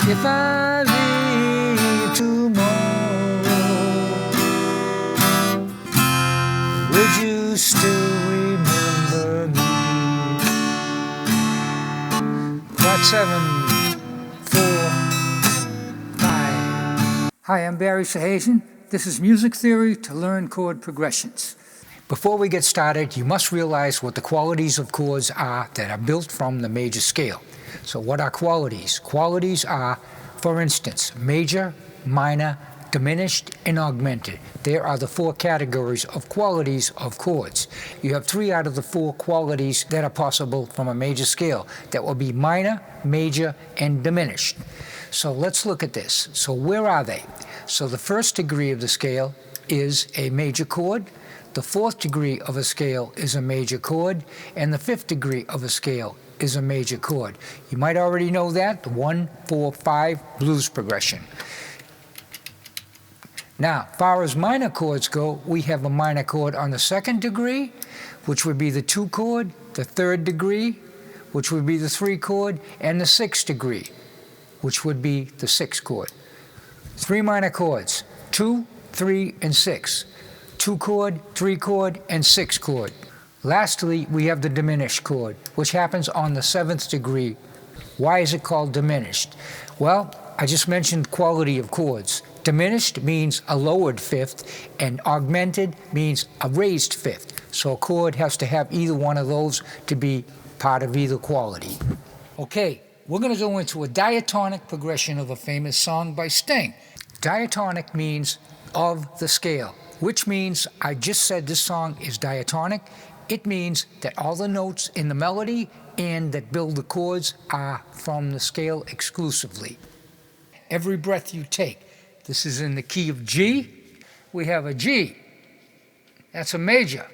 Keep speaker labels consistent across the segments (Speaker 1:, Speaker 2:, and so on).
Speaker 1: if I leave tomorrow, would you still remember me? Chord 7, 4, 5. Hi, I'm Barry Sahagian. This is music theory to learn chord progressions. Before we get started, you must realize what the qualities of chords are that are built from the major scale. So what are qualities? Qualities are, for instance, major, minor, diminished, and augmented. There are the 4 categories of qualities of chords. You have 3 out of the 4 qualities that are possible from a major scale. That will be minor, major, and diminished. So let's look at this. So where are they? So the first degree of the scale is a major chord. The 4th degree of a scale is a major chord, and the 5th degree of a scale is a major chord. You might already know that, the 1, 4, 5 blues progression. Now, as far as minor chords go, we have a minor chord on the 2nd degree, which would be the 2 chord, the 3rd degree, which would be the 3 chord, and the 6th degree, which would be the 6 chord. 3 minor chords, 2, 3, and 6. 2 chord, 3 chord, and 6 chord. Lastly, we have the diminished chord, which happens on the 7th degree. Why is it called diminished? Well, I just mentioned quality of chords. Diminished means a lowered 5th, and augmented means a raised 5th. So a chord has to have either one of those to be part of either quality. Okay, we're going to go into a diatonic progression of a famous song by Sting. Diatonic means of the scale, which means I just said this song is diatonic. It means that all the notes in the melody and that build the chords are from the scale exclusively. Every breath you take. This is in the key of G. We have a G. That's a major.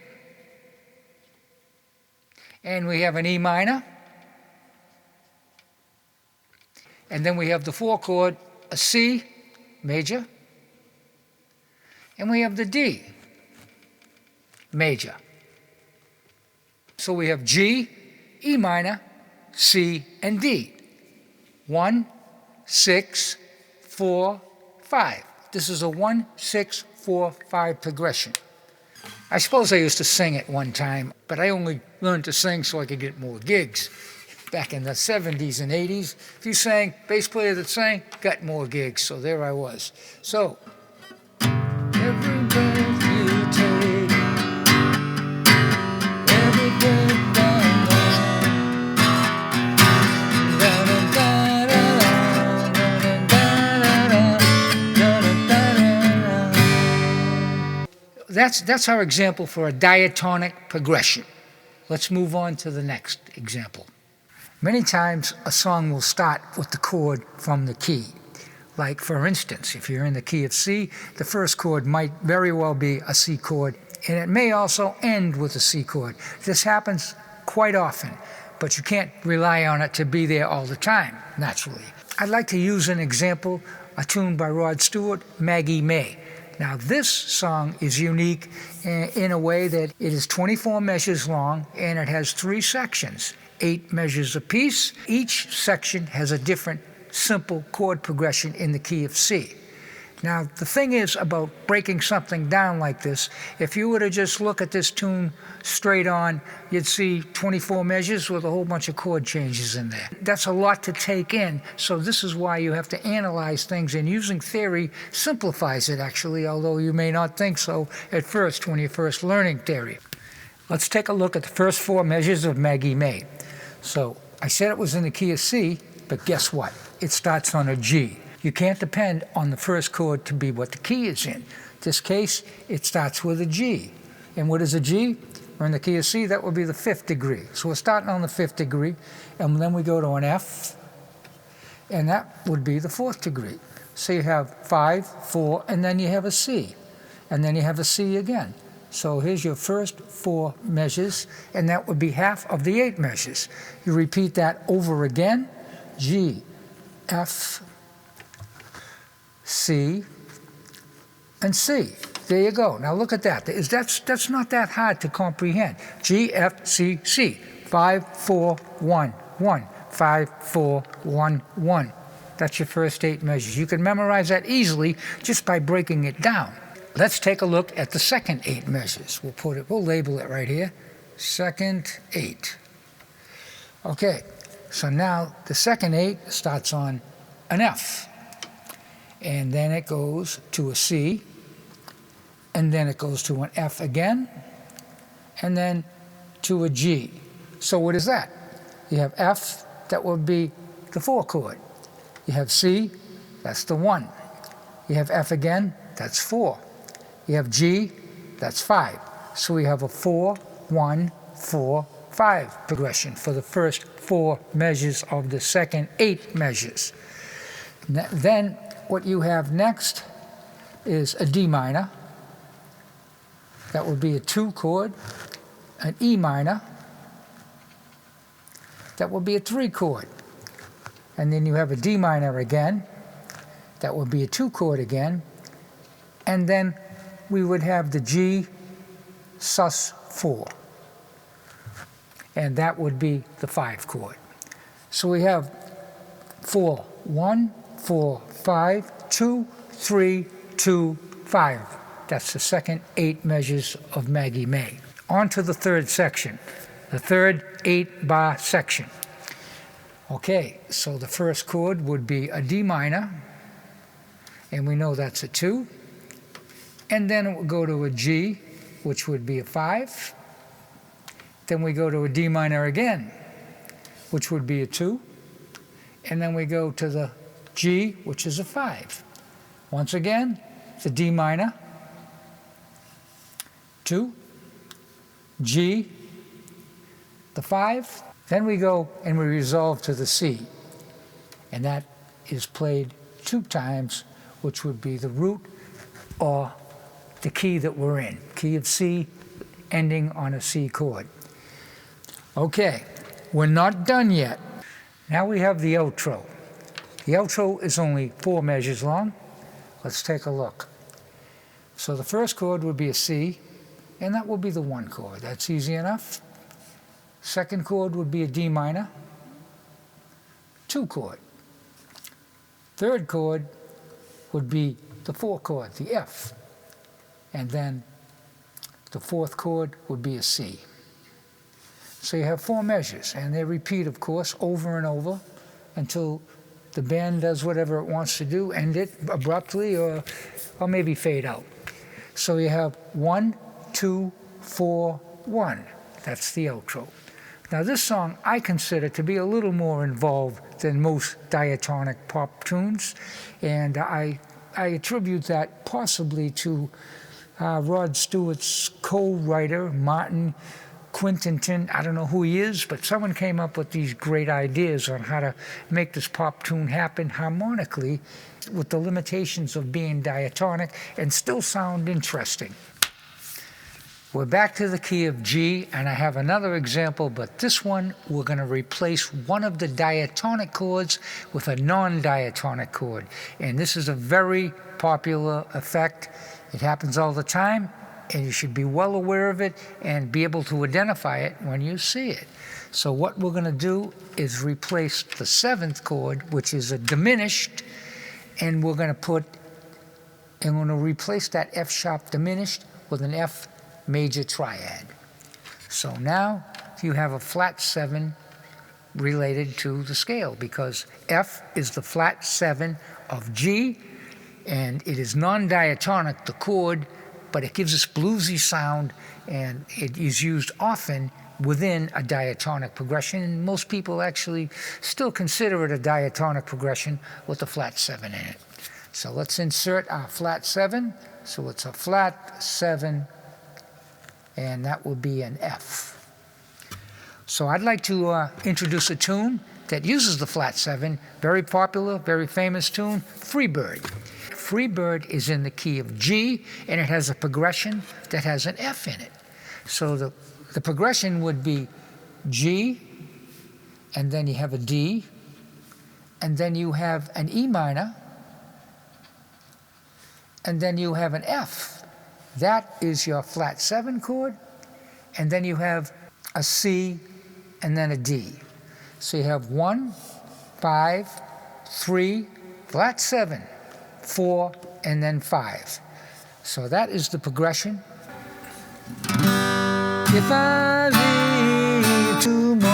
Speaker 1: And we have an E minor. And then we have the 4 chord, a C, major. And we have the D, major. So we have G, E minor, C, and D. 1, 6, 4, 5. This is a 1, 6, 4, 5 progression. I suppose I used to sing at one time, but I only learned to sing so I could get more gigs. Back in the 70s and 80s, if you sang, bass player that sang, got more gigs, so there I was. So, every breath you take, every breath down, that's our example for a diatonic progression. Let's move on to the next example. Many times a song will start with the chord from the key. Like, for instance, if you're in the key of C, the first chord might very well be a C chord, and it may also end with a C chord. This happens quite often, but you can't rely on it to be there all the time, naturally. I'd like to use an example, a tune by Rod Stewart, Maggie May. Now, this song is unique in a way that it is 24 measures long, and it has 3 sections, 8 measures apiece. Each section has a different simple chord progression in the key of C. Now, the thing is about breaking something down like this, if you were to just look at this tune straight on, you'd see 24 measures with a whole bunch of chord changes in there. That's a lot to take in, so this is why you have to analyze things, and using theory simplifies it actually, although you may not think so at first when you're first learning theory. Let's take a look at the first 4 measures of Maggie May. So, I said it was in the key of C, but guess what? It starts on a G. You can't depend on the first chord to be what the key is in. In this case, it starts with a G. And what is a G? We're in the key of C, that would be the 5th degree. So we're starting on the 5th degree, and then we go to an F, and that would be the 4th degree. So you have 5, 4, and then you have a C. And then you have a C again. So here's your first 4 measures, and that would be half of the 8 measures. You repeat that over again, G, F, C, and C. There you go. Now look at that. That's not that hard to comprehend. G, F, C, C. 5, 4, 1, 1. 5, 4, 1, 1. That's your first 8 measures. You can memorize that easily just by breaking it down. Let's take a look at the second 8 measures. We'll label it right here. Second 8. Okay, so now the second 8 starts on an F. And then it goes to a C. And then it goes to an F again. And then to a G. So what is that? You have F, that would be the 4 chord. You have C, that's the 1. You have F again, that's 4. You have G, that's 5. So we have a 4, 1, 4, 5 progression for the first 4 measures of the second 8 measures. Then what you have next is a D minor. That would be a 2 chord. An E minor. That would be a 3 chord. And then you have a D minor again. That would be a 2 chord again. And then we would have the G sus 4. And that would be the 5 chord. So we have 4, 1, 4, 5, 2, 3, 2, 5. That's the second 8 measures of Maggie May. On to the third section, the third 8-bar section. Okay, so the first chord would be a D minor, and we know that's a 2. And then it would go to a G, which would be a 5. Then we go to a D minor again, which would be a 2. And then we go to the G, which is a 5. Once again, the D minor, 2, G, the 5. Then we go and we resolve to the C. And that is played 2 times, which would be the root or the key that we're in. Key of C ending on a C chord. Okay, we're not done yet. Now we have the outro. The outro is only 4 measures long. Let's take a look. So the first chord would be a C, and that will be the 1 chord. That's easy enough. Second chord would be a D minor, 2 chord. Third chord would be the 4 chord, the F. And then the 4th chord would be a C. So you have 4 measures, and they repeat, of course, over and over until the band does whatever it wants to do, end it abruptly or maybe fade out. So you have 1, 2, 4, 1. That's the outro. Now this song I consider to be a little more involved than most diatonic pop tunes, and I attribute that possibly to Rod Stewart's co-writer, Martin Quintenton. I don't know who he is, but someone came up with these great ideas on how to make this pop tune happen harmonically with the limitations of being diatonic and still sound interesting. We're back to the key of G, and I have another example, but this one we're going to replace one of the diatonic chords with a non-diatonic chord. And this is a very popular effect. It happens all the time, and you should be well aware of it and be able to identify it when you see it. So what we're going to do is replace the 7th chord, which is a diminished, and we're going to replace that F sharp diminished with an F major triad. So now you have a flat 7 related to the scale, because F is the flat 7 of G, and it is non-diatonic, the chord, but it gives us bluesy sound, and it is used often within a diatonic progression, and most people actually still consider it a diatonic progression with a flat 7 in it. So let's insert our flat 7. So it's a flat 7, and that will be an F. So I'd like to introduce a tune that uses the flat 7, very popular, very famous tune, Freebird. Freebird is in the key of G, and it has a progression that has an F in it. So the progression would be G, and then you have a D, and then you have an E minor, and then you have an F. That is your flat 7 chord, and then you have a C, and then a D. So you have 1, 5, 3, flat 7, 4, and then 5. So that is the progression. If I leave tomorrow,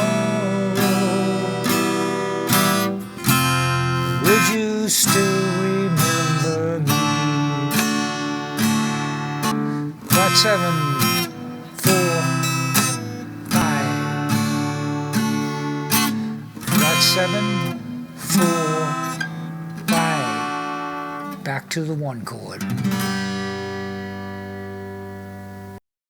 Speaker 1: would you still remember me? Flat 7, 4, 5. Flat 7, 4, 5. Back to the 1 chord.